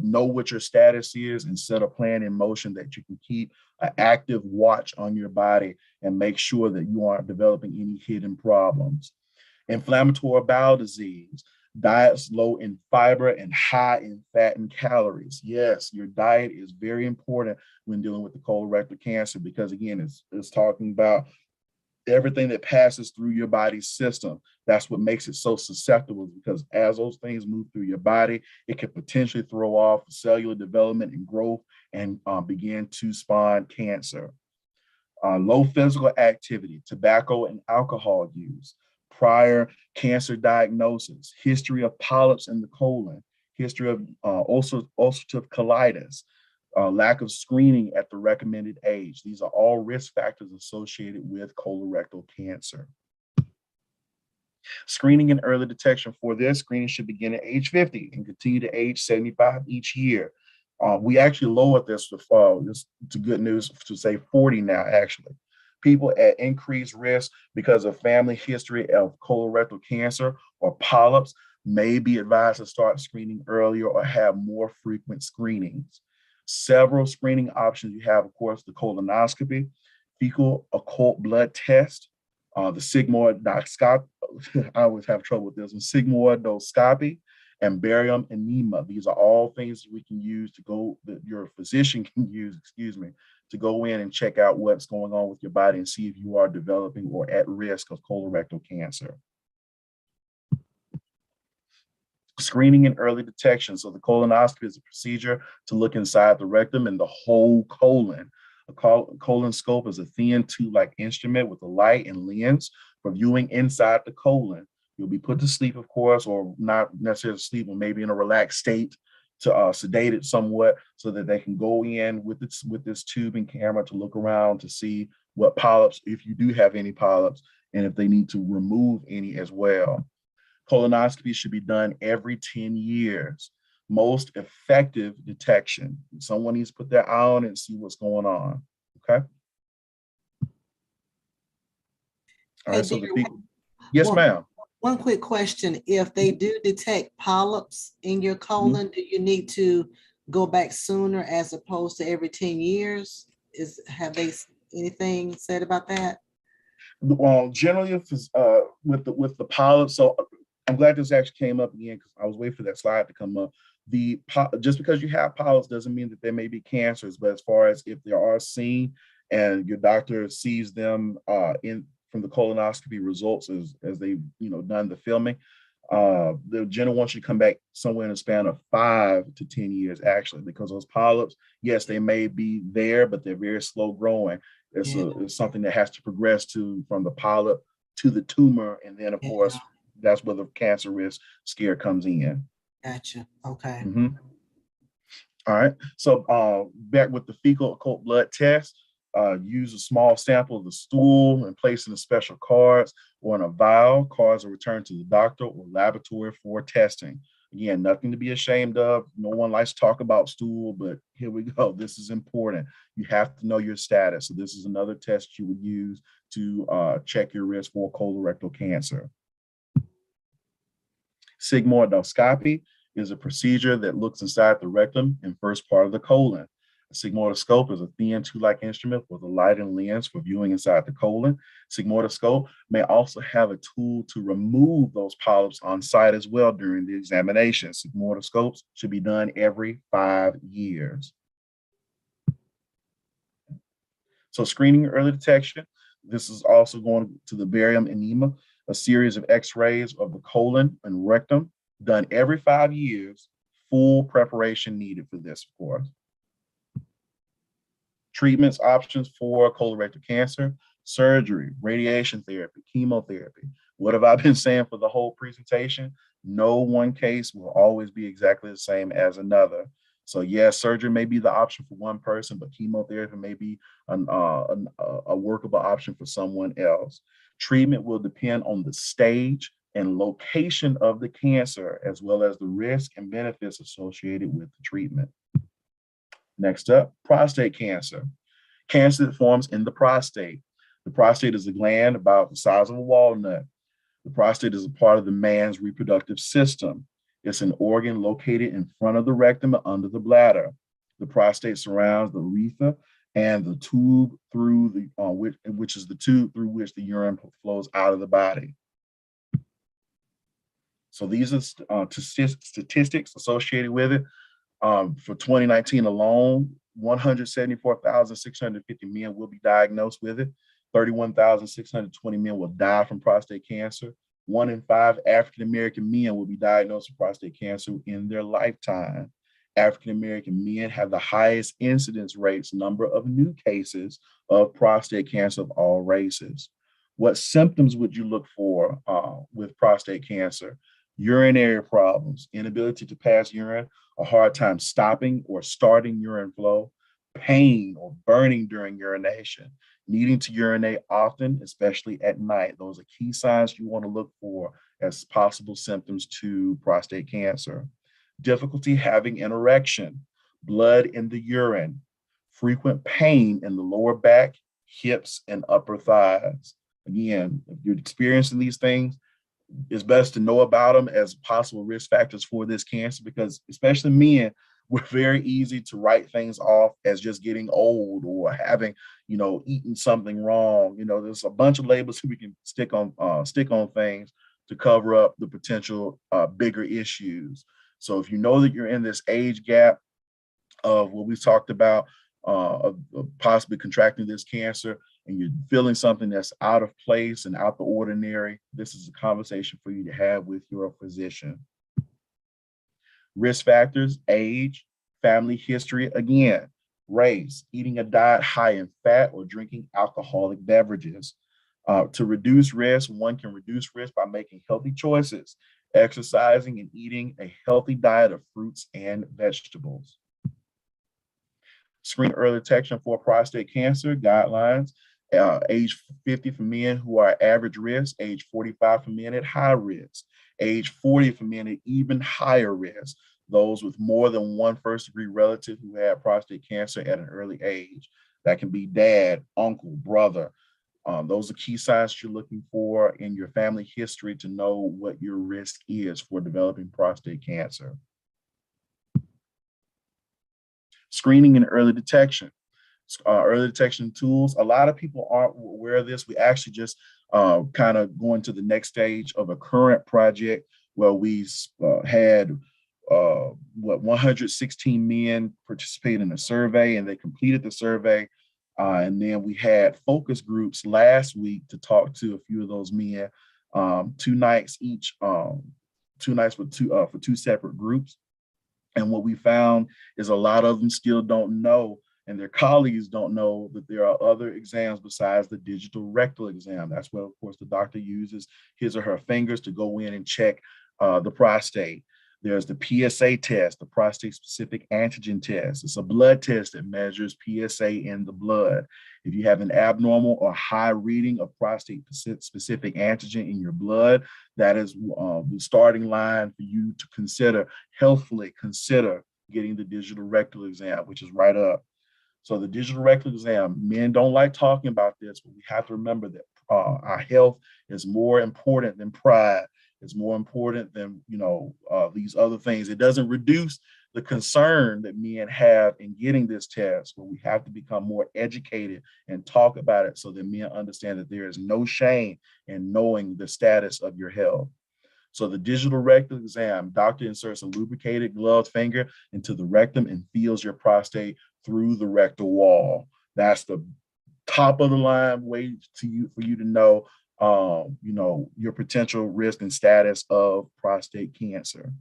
Speaker 3: know what your status is and set a plan in motion that you can keep an active watch on your body and make sure that you aren't developing any hidden problems. Inflammatory bowel disease, diets low in fiber and high in fat and calories. Yes, your diet is very important when dealing with the colorectal cancer because, again, it's talking about everything that passes through your body's system. That's what makes it so susceptible because as those things move through your body, it can potentially throw off cellular development and growth and begin to spawn cancer. Low physical activity, tobacco and alcohol use, prior cancer diagnosis, history of polyps in the colon, history of ulcerative colitis, lack of screening at the recommended age. These are all risk factors associated with colorectal cancer. Screening and early detection for this, screening should begin at age 50 and continue to age 75 each year. We actually lowered this to good news to say 40 now, actually. People at increased risk because of family history of colorectal cancer or polyps may be advised to start screening earlier or have more frequent screenings. Several screening options you have, of course, the colonoscopy, fecal occult blood test, the sigmoidoscopy. I always have trouble with this one, sigmoidoscopy, and barium enema. These are all things that we can use to go, that your physician can use, to go in and check out what's going on with your body and see if you are developing or at risk of colorectal cancer. Screening and early detection. So the colonoscopy is a procedure to look inside the rectum and the whole colon. A colonoscope is a thin tube-like instrument with a light and lens for viewing inside the colon. You'll be put to sleep, of course, or not necessarily sleep, or maybe in a relaxed state to sedate it somewhat so that they can go in with this tube and camera to look around to see what polyps, if you do have any polyps, and if they need to remove any as well. Colonoscopy should be done every 10 years. Most effective detection. Someone needs to put their eye on it and see what's going on. Okay. All
Speaker 2: Hey,
Speaker 3: right. So
Speaker 2: Derrick,
Speaker 3: yes,
Speaker 2: one,
Speaker 3: ma'am.
Speaker 2: one quick question. If they do detect polyps in your colon, do you need to go back sooner as opposed to every 10 years? Have they anything said about that?
Speaker 3: Generally, with the polyps, so I'm glad this actually came up again because I was waiting for that slide to come up. Just because you have polyps doesn't mean that there may be cancers, but as far as if they are seen and your doctor sees them from the colonoscopy results as they done the filming, the general wants you to come back somewhere in a span of 5 to 10 years, actually, because those polyps, yes, they may be there, but they're very slow growing. It's something that has to progress from the polyp to the tumor, and then of course that's where the cancer risk scare comes in.
Speaker 2: Gotcha. Okay.
Speaker 3: Mm-hmm. All right. So back with the fecal occult blood test, use a small sample of the stool and place in a special cards or in a vial. Cards are returned to the doctor or laboratory for testing. Again, nothing to be ashamed of. No one likes to talk about stool, but here we go. This is important. You have to know your status. So this is another test you would use to check your risk for colorectal cancer. Sigmoidoscopy is a procedure that looks inside the rectum and first part of the colon. A sigmoidoscope is a thin tube-like instrument with a light and lens for viewing inside the colon. Sigmoidoscope may also have a tool to remove those polyps on site as well during the examination. Sigmoidoscopes should be done every 5 years. So screening early detection, this is also going to the barium enema, a series of x-rays of the colon and rectum done every 5 years, full preparation needed for this, of course. Treatments options for colorectal cancer, surgery, radiation therapy, chemotherapy. What have I been saying for the whole presentation? No one case will always be exactly the same as another. So yes, surgery may be the option for one person, but chemotherapy may be a workable option for someone else. Treatment will depend on the stage and location of the cancer, as well as the risk and benefits associated with the treatment. Next up, prostate cancer. Cancer that forms in the prostate. The prostate is a gland about the size of a walnut. The prostate is a part of the man's reproductive system. It's an organ located in front of the rectum and under the bladder. The prostate surrounds the urethra and the tube through the which is the tube through which the urine flows out of the body. So these are statistics associated with it. For 2019 alone, 174,650 men will be diagnosed with it. 31,620 men will die from prostate cancer. 1 in 5 African American men will be diagnosed with prostate cancer in their lifetime. African American men have the highest incidence rates number of new cases of prostate cancer of all races. What symptoms would you look for with prostate cancer? Urinary problems, inability to pass urine, a hard time stopping or starting urine flow, pain or burning during urination, needing to urinate often, especially at night. Those are key signs you want to look for as possible symptoms to prostate cancer. Difficulty having an erection, blood in the urine, frequent pain in the lower back, hips, and upper thighs. Again, if you're experiencing these things, it's best to know about them as possible risk factors for this cancer, because especially men, we're very easy to write things off as just getting old or having, eaten something wrong. There's a bunch of labels we can stick on things to cover up the potential bigger issues. So if you know that you're in this age gap of what we talked about, of possibly contracting this cancer, and you're feeling something that's out of place and out the ordinary, this is a conversation for you to have with your physician. Risk factors: age, family history, again, race, eating a diet high in fat or drinking alcoholic beverages. To reduce risk, one can reduce risk by making healthy choices, exercising, and eating a healthy diet of fruits and vegetables. Screen early detection for prostate cancer guidelines: age 50 for men who are average risk, age 45 for men at high risk, age 40 for men at even higher risk, those with more than one first degree relative who had prostate cancer at an early age. That can be dad, uncle, brother. Those are key signs you're looking for in your family history to know what your risk is for developing prostate cancer. Screening and early detection. Early detection tools. A lot of people aren't aware of this. We actually just kind of going to the next stage of a current project where we had 116 men participate in a survey, and they completed the survey. And then we had focus groups last week to talk to a few of those men, 2 nights each, 2 nights with for 2 separate groups. And what we found is a lot of them still don't know, and their colleagues don't know, that there are other exams besides the digital rectal exam. That's where, of course, the doctor uses his or her fingers to go in and check the prostate. There's the PSA test, the prostate-specific antigen test. It's a blood test that measures PSA in the blood. If you have an abnormal or high reading of prostate-specific antigen in your blood, that is the starting line for you to healthfully consider getting the digital rectal exam, which is right up. So the digital rectal exam, men don't like talking about this, but we have to remember that our health is more important than pride. It's more important than these other things. It doesn't reduce the concern that men have in getting this test, but we have to become more educated and talk about it so that men understand that there is no shame in knowing the status of your health. So the digital rectal exam, doctor inserts a lubricated gloved finger into the rectum and feels your prostate through the rectal wall. That's the top of the line way for you to know your potential risk and status of prostate cancer.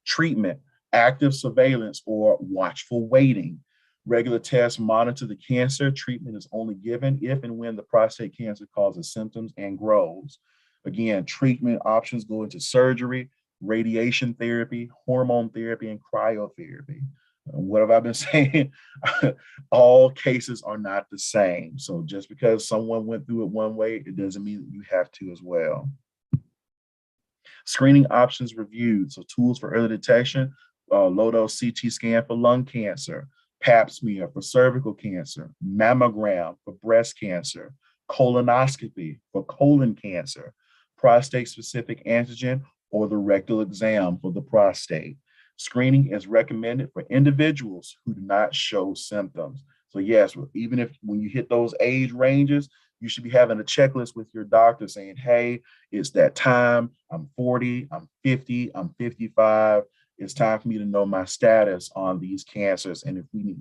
Speaker 3: Treatment: active surveillance or watchful waiting. Regular tests monitor the cancer. Treatment is only given if and when the prostate cancer causes symptoms and grows. Again, treatment options go into surgery, radiation therapy, hormone therapy, and cryotherapy. What have I been saying? All cases are not the same. So just because someone went through it one way, it doesn't mean that you have to as well. Screening options reviewed. So tools for early detection: low-dose CT scan for lung cancer, Pap smear for cervical cancer, mammogram for breast cancer, colonoscopy for colon cancer, prostate-specific antigen or the rectal exam for the prostate. Screening is recommended for individuals who do not show symptoms. So yes, even if when you hit those age ranges, you should be having a checklist with your doctor saying, hey, it's that time. I'm 40, I'm 50, I'm 55. It's time for me to know my status on these cancers and if we need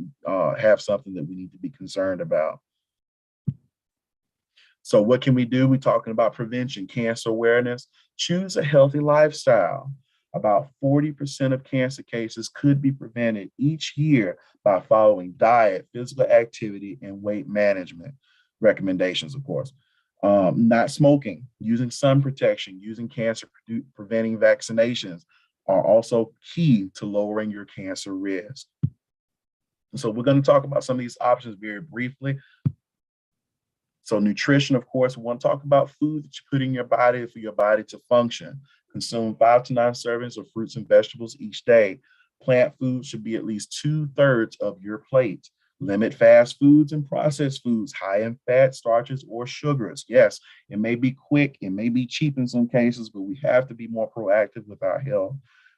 Speaker 3: have something that we need to be concerned about. So what can we do? We're talking about prevention, cancer awareness. Choose a healthy lifestyle. About 40% of cancer cases could be prevented each year by following diet, physical activity, and weight management recommendations, of course. Not smoking, using sun protection, using cancer preventing vaccinations are also key to lowering your cancer risk. So we're going to talk about some of these options very briefly. So nutrition, of course, we want to talk about food that you put in your body for your body to function. Consume 5 to 9 servings of fruits and vegetables each day. Plant food should be at least 2/3 of your plate. Limit fast foods and processed foods, high in fat, starches, or sugars. Yes, it may be quick, it may be cheap in some cases, but we have to be more proactive with our health.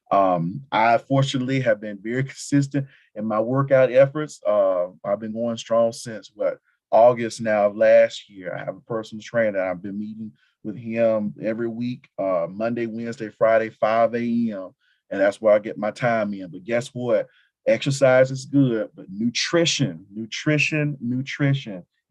Speaker 3: I fortunately have been very consistent in my workout efforts. I've been going strong since what August now of last year. I have a personal trainer. I've been meeting with him every week, Monday, Wednesday, Friday, 5 a.m. And that's where I get my time in. But guess what? Exercise is good, but nutrition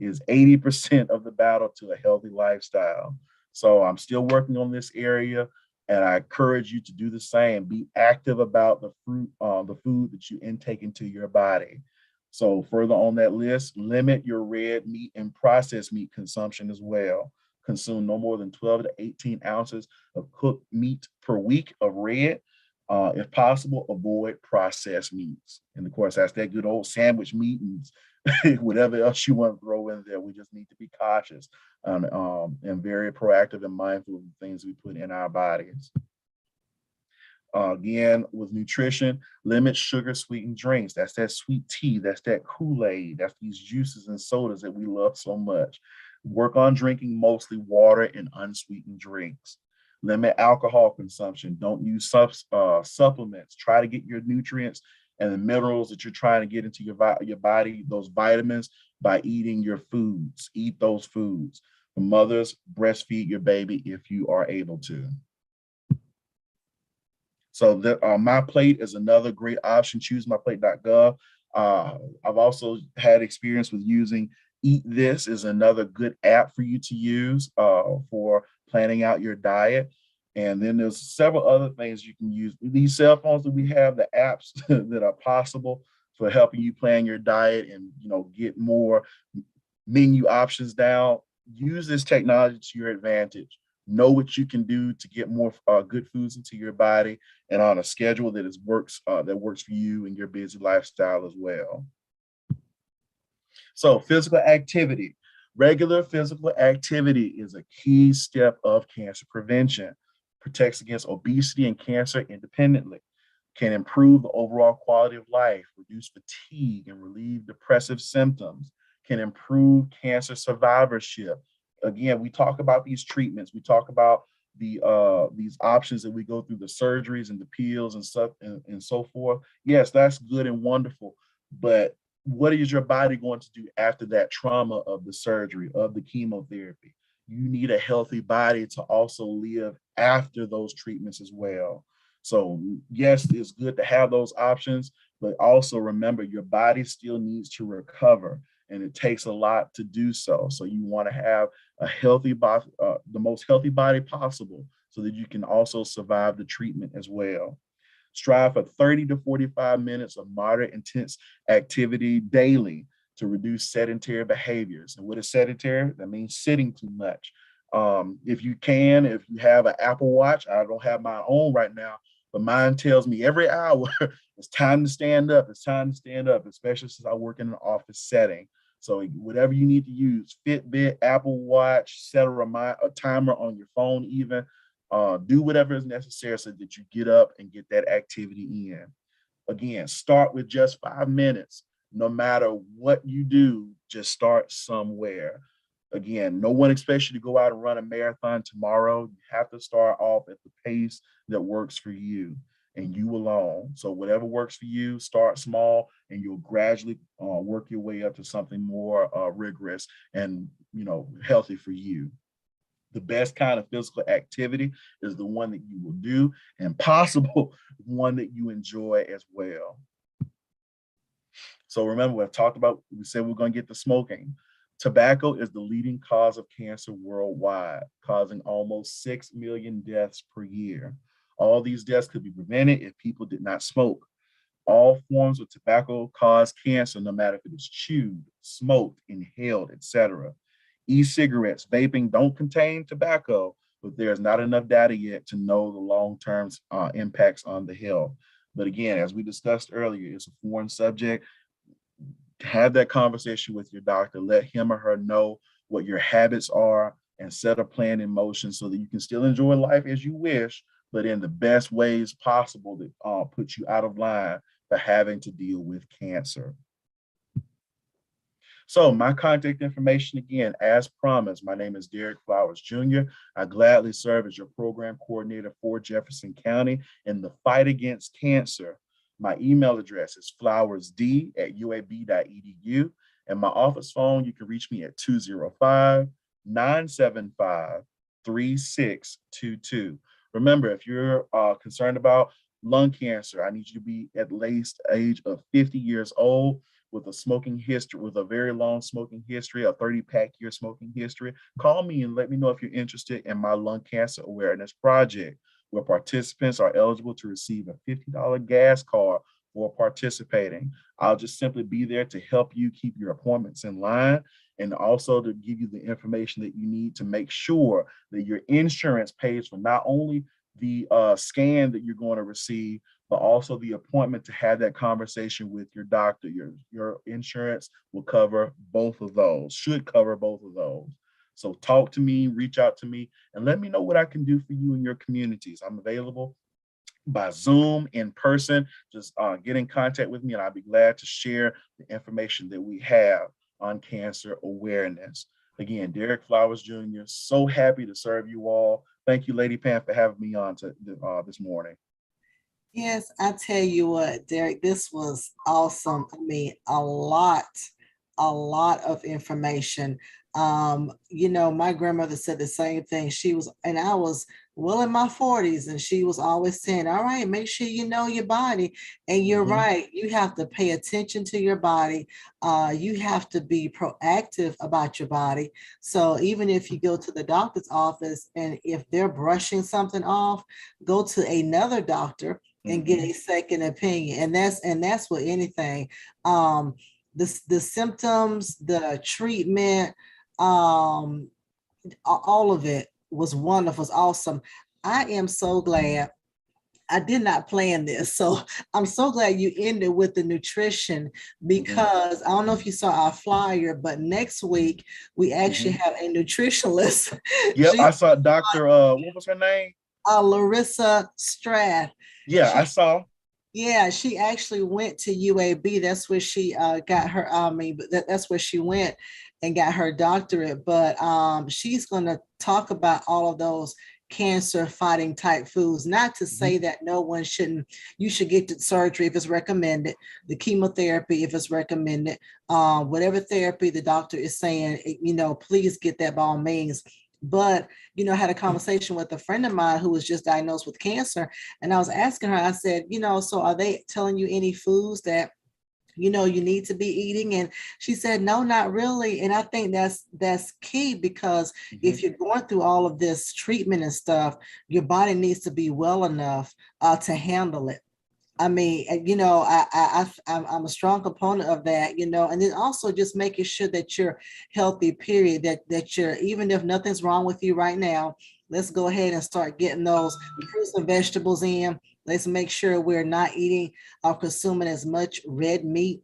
Speaker 3: is 80% of the battle to a healthy lifestyle. So I'm still working on this area, and I encourage you to do the same. Be active about the food that you intake into your body. So further on that list, limit your red meat and processed meat consumption as well. Consume no more than 12 to 18 ounces of cooked meat per week of red. If possible, avoid processed meats. And of course, that's that good old sandwich meat and whatever else you want to throw in there. We just need to be cautious and very proactive and mindful of the things we put in our bodies. Again, with nutrition, limit sugar sweetened drinks. That's that sweet tea, that's that Kool-Aid, that's these juices and sodas that we love so much. Work on drinking mostly water and unsweetened drinks. Limit alcohol consumption. Don't use supplements. Try to get your nutrients and the minerals that you're trying to get into your body, those vitamins, by eating your foods. Eat those foods. For mothers, breastfeed your baby if you are able to. So My Plate is another great option. ChooseMyPlate.gov. I've also had experience with using Eat This is another good app for you to use for planning out your diet. And then there's several other things you can use. These cell phones that we have, the apps that are possible for helping you plan your diet and get more menu options down. Use this technology to your advantage. Know what you can do to get more good foods into your body and on a schedule that works for you and your busy lifestyle as well. So physical activity. Regular physical activity is a key step of cancer prevention. Protects against obesity and cancer independently. Can improve the overall quality of life, reduce fatigue, and relieve depressive symptoms. Can improve cancer survivorship. Again, we talk about these treatments. We talk about these options that we go through, the surgeries and the pills and stuff and so forth. Yes, that's good and wonderful, but what is your body going to do after that trauma of the surgery, of the chemotherapy? You need a healthy body to also live after those treatments as well. So yes, it's good to have those options, but also remember your body still needs to recover, and it takes a lot to do so. So you want to have a healthy body, the most healthy body possible, so that you can also survive the treatment as well. Strive for 30 to 45 minutes of moderate intense activity daily to reduce sedentary behaviors. And what is sedentary? That means sitting too much. If you have an Apple Watch, I don't have my own right now, but mine tells me every hour it's time to stand up. It's time to stand up, especially since I work in an office setting. So whatever you need to use, Fitbit, Apple Watch, set a timer on your phone even, do whatever is necessary so that you get up and get that activity in. Again, start with just 5 minutes. No matter what you do, just start somewhere. Again, no one expects you to go out and run a marathon tomorrow. You have to start off at the pace that works for you and you alone. So whatever works for you, start small, and you'll gradually work your way up to something more rigorous and healthy for you. The best kind of physical activity is the one that you will do, and possible one that you enjoy as well. So remember, we said we're going to get to smoking. Tobacco is the leading cause of cancer worldwide, causing almost 6 million deaths per year. All these deaths could be prevented if people did not smoke. All forms of tobacco cause cancer, no matter if it is chewed, smoked, inhaled, etc. E-cigarettes, vaping don't contain tobacco, but there's not enough data yet to know the long-term impacts on the health. But again, as we discussed earlier, it's a foreign subject. Have that conversation with your doctor. Let him or her know what your habits are and set a plan in motion so that you can still enjoy life as you wish, but in the best ways possible that put you out of line for having to deal with cancer. So my contact information, again, as promised, my name is Derrick Flowers Jr. I gladly serve as your program coordinator for Jefferson County in the fight against cancer. My email address is flowersd@uab.edu. And my office phone, you can reach me at 205-975-3622. Remember, if you're concerned about lung cancer, I need you to be at least age of 50 years old with a smoking history, with a very long smoking history, a 30-pack year smoking history. Call me and let me know if you're interested in my lung cancer awareness project, where participants are eligible to receive a $50 gas card for participating. I'll just simply be there to help you keep your appointments in line, and also to give you the information that you need to make sure that your insurance pays for not only the scan that you're going to receive, but also the appointment to have that conversation with your doctor. Your insurance will cover both of those, should cover both of those. So talk to me, reach out to me, and let me know what I can do for you in your communities. I'm available by Zoom, in person. Just get in contact with me, and I'll be glad to share the information that we have on cancer awareness. Again, Derrick Flowers Jr., so happy to serve you all. Thank you, Lady Pam, for having me on this morning.
Speaker 2: Yes, I tell you what, Derrick, this was awesome. I mean, a lot of information. My grandmother said the same thing. And I was well in my 40s, and she was always saying, all right, make sure you know your body. And you're right, you have to pay attention to your body. You have to be proactive about your body. So even if you go to the doctor's office and if they're brushing something off, go to another doctor and get a second opinion. And that's with anything. The symptoms, the treatment, all of it was wonderful, was awesome. I am so glad. I did not plan this. So I'm so glad you ended with the nutrition, because I don't know if you saw our flyer, but next week we actually have a nutritionist.
Speaker 3: Yep, I saw Dr. What was her name?
Speaker 2: Larissa Strath.
Speaker 3: Yeah, I saw.
Speaker 2: Yeah, she actually went to UAB. That's where she got her. That's where she went and got her doctorate. But she's going to talk about all of those cancer fighting type foods. Not to say that you should get the surgery if it's recommended, the chemotherapy if it's recommended, whatever therapy the doctor is saying, please get that by all means. But, I had a conversation with a friend of mine who was just diagnosed with cancer. And I was asking her, I said, so are they telling you any foods that, you need to be eating? And she said, no, not really. And I think that's key, because if you're going through all of this treatment and stuff, your body needs to be well enough to handle it. I mean, I'm a strong component of that, and then also just making sure that you're healthy, period, that you're, even if nothing's wrong with you right now, let's go ahead and start getting those fruits and vegetables in. Let's make sure we're not eating or consuming as much red meat.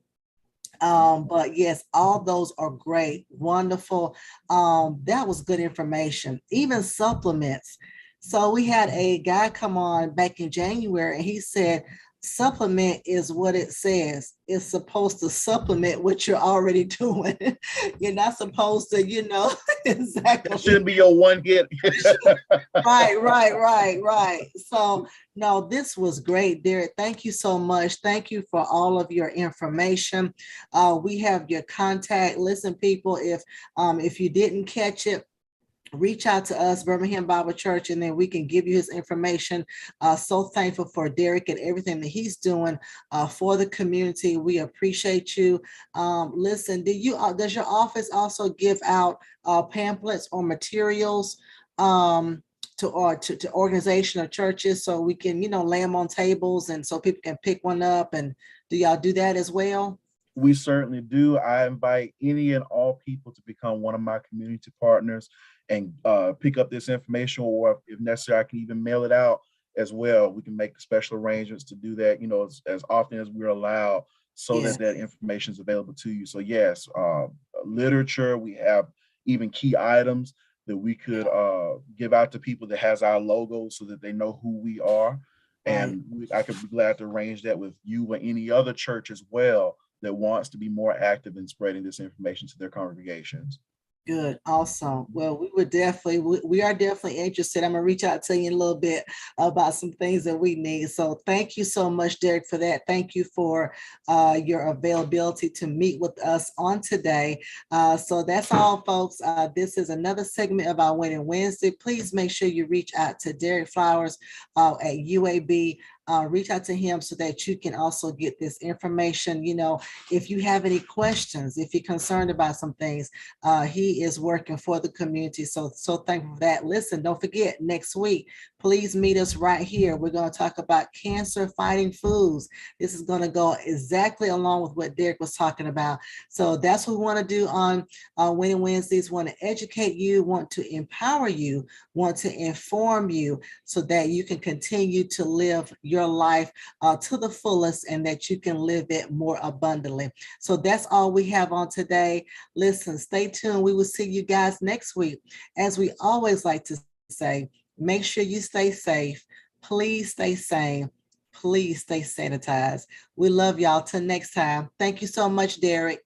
Speaker 2: But yes, all those are great, wonderful. That was good information, even supplements. So we had a guy come on back in January, and he said, supplement is what it says. It's supposed to supplement what you're already doing. You're not supposed to,
Speaker 3: That
Speaker 2: exactly.
Speaker 3: shouldn't be your one hit.
Speaker 2: Right. So, no, this was great, Derrick. Thank you so much. Thank you for all of your information. We have your contact. Listen, people, if you didn't catch it, reach out to us, Birmingham Bible Church, and then we can give you his information. So thankful for Derrick and everything that he's doing for the community. We appreciate you. Listen, does your office also give out pamphlets or materials to organization or churches so we can, lay them on tables and so people can pick one up? And do y'all do that as well?
Speaker 3: We certainly do. I invite any and all people to become one of my community partners and pick up this information, or if necessary, I can even mail it out as well. We can make special arrangements to do that, as often as we're allowed, so
Speaker 2: Yeah,
Speaker 3: that that information is available to you. So yes, literature, we have even key items that we could give out to people that has our logo so that they know who we are.
Speaker 2: right.
Speaker 3: And I could be glad to arrange that with you or any other church as well that wants to be more active in spreading this information to their congregations.
Speaker 2: Good, awesome. Well, we are definitely interested. I'm gonna reach out to you in a little bit about some things that we need. So thank you so much, Derrick, for that. Thank you for your availability to meet with us on today. So that's all, folks. This is another segment of our Winning Wednesday. Please make sure you reach out to Derrick Flowers at UAB. Reach out to him so that you can also get this information. If you have any questions, if you're concerned about some things, he is working for the community. So thankful for that. Listen, don't forget, next week, please meet us right here. We're going to talk about cancer fighting foods. This is going to go exactly along with what Derrick was talking about. So that's what we want to do on Winning Wednesdays. Want to educate you, want to empower you, want to inform you so that you can continue to live your life to the fullest and that you can live it more abundantly. So that's all we have on today. Listen, stay tuned. We will see you guys next week. As we always like to say, make sure you stay safe. Please stay sane. Please stay sanitized. We love y'all. Till next time. Thank you so much, Derrick.